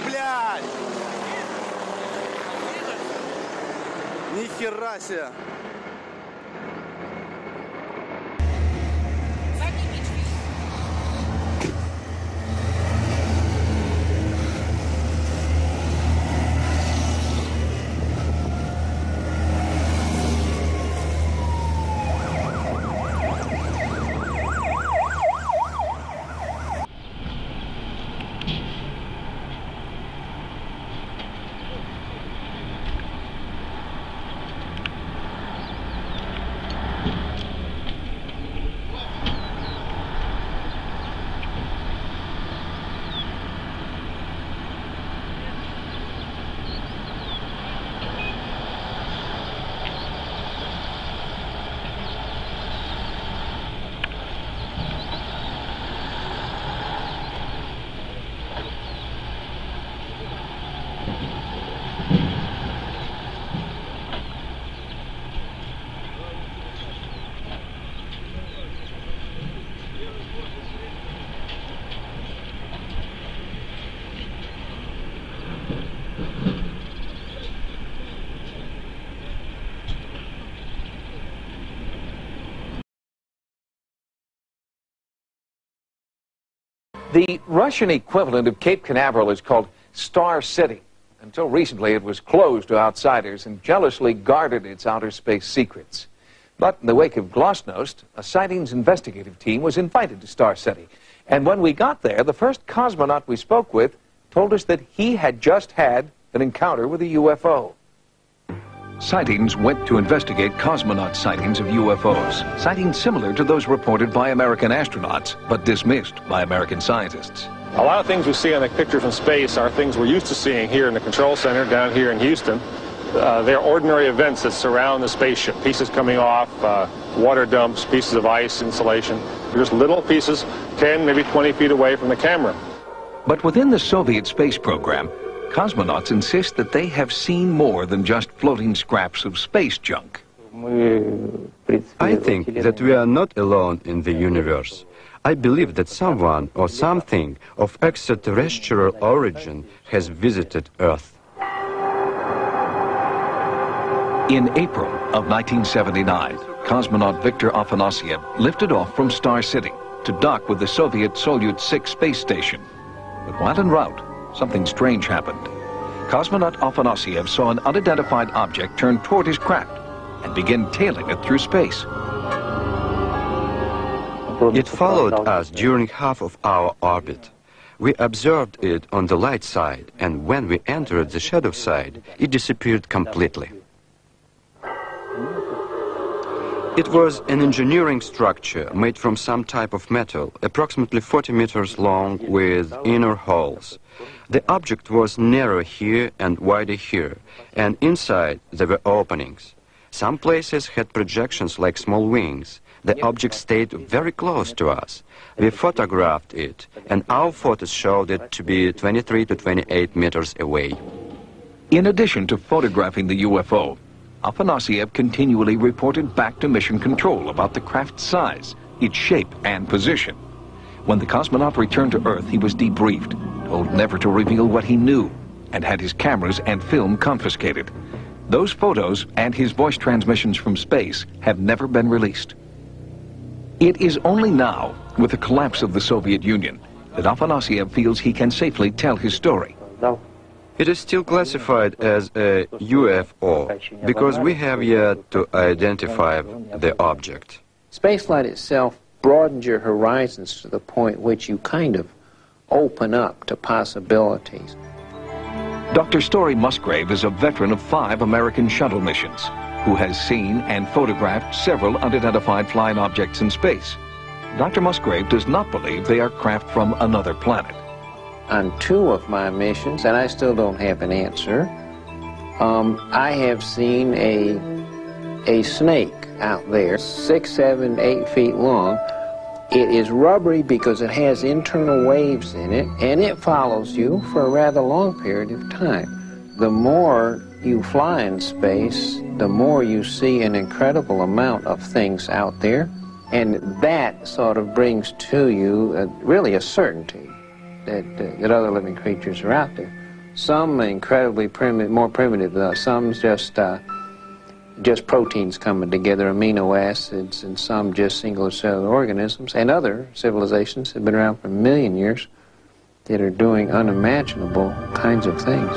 Блядь! Ни хера себе! The Russian equivalent of Cape Canaveral is called Star City. Until recently, it was closed to outsiders and jealously guarded its outer space secrets. But in the wake of Glasnost, a sightings investigative team was invited to Star City. And when we got there, the first cosmonaut we spoke with told us that he had just had an encounter with a UFO. Sightings went to investigate cosmonaut sightings of UFOs, sightings similar to those reported by American astronauts, but dismissed by American scientists. A lot of things we see on the picture from space are things we're used to seeing here in the control center down here in Houston. They're ordinary events that surround the spaceship. Pieces coming off, water dumps, pieces of ice, insulation. They're just little pieces 10, maybe 20 feet away from the camera. But within the Soviet space program, cosmonauts insist that they have seen more than just floating scraps of space junk. I think that we are not alone in the universe. I believe that someone or something of extraterrestrial origin has visited Earth. In April of 1979, cosmonaut Viktor Afanasyev lifted off from Star City to dock with the Soviet Soyuz 6 space station. But while en route, something strange happened. Cosmonaut Afanasyev saw an unidentified object turn toward his craft and begin tailing it through space. It followed us during half of our orbit. We observed it on the light side, and when we entered the shadow side, it disappeared completely. It was an engineering structure made from some type of metal, approximately 40 meters long with inner holes. The object was narrow here and wider here, and inside there were openings. Some places had projections like small wings. The object stayed very close to us. We photographed it, and our photos showed it to be 23 to 28 meters away. In addition to photographing the UFO, Afanasyev continually reported back to Mission Control about the craft's size, its shape, and position. When the cosmonaut returned to Earth, he was debriefed, told never to reveal what he knew, and had his cameras and film confiscated. Those photos and his voice transmissions from space have never been released. It is only now, with the collapse of the Soviet Union, that Afanasyev feels he can safely tell his story. It is still classified as a UFO because we have yet to identify the object. Spaceflight itself broadens your horizons to the point which you kind of open up to possibilities. Dr. Story Musgrave is a veteran of 5 American shuttle missions who has seen and photographed several unidentified flying objects in space. Dr. Musgrave does not believe they are craft from another planet. On 2 of my missions, and I still don't have an answer, I have seen a a snake out there, 6, 7, 8 feet long. It is rubbery because it has internal waves in it, and it follows you for a rather long period of time. The more you fly in space, the more you see an incredible amount of things out there, and that sort of brings to you really a certainty that other living creatures are out there. Some incredibly primitive, more primitive, some just proteins coming together, amino acids, and some just single cellular organisms, and other civilizations have been around for a million years that are doing unimaginable kinds of things.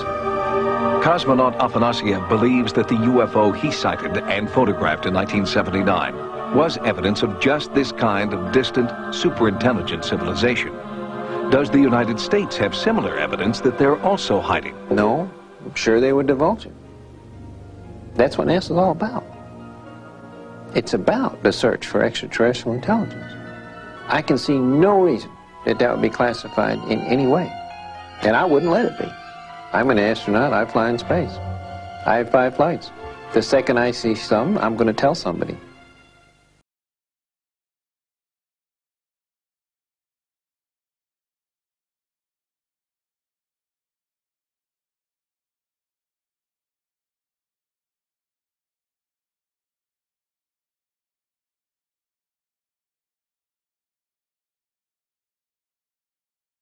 Cosmonaut Afanasyev believes that the UFO he sighted and photographed in 1979 was evidence of just this kind of distant, superintelligent civilization. Does the United States have similar evidence that they're also hiding? No, I'm sure they would divulge it. That's what NASA's all about. It's about the search for extraterrestrial intelligence. I can see no reason that that would be classified in any way, and I wouldn't let it be. I'm an astronaut, I fly in space. I have 5 flights. The second I see some, I'm going to tell somebody.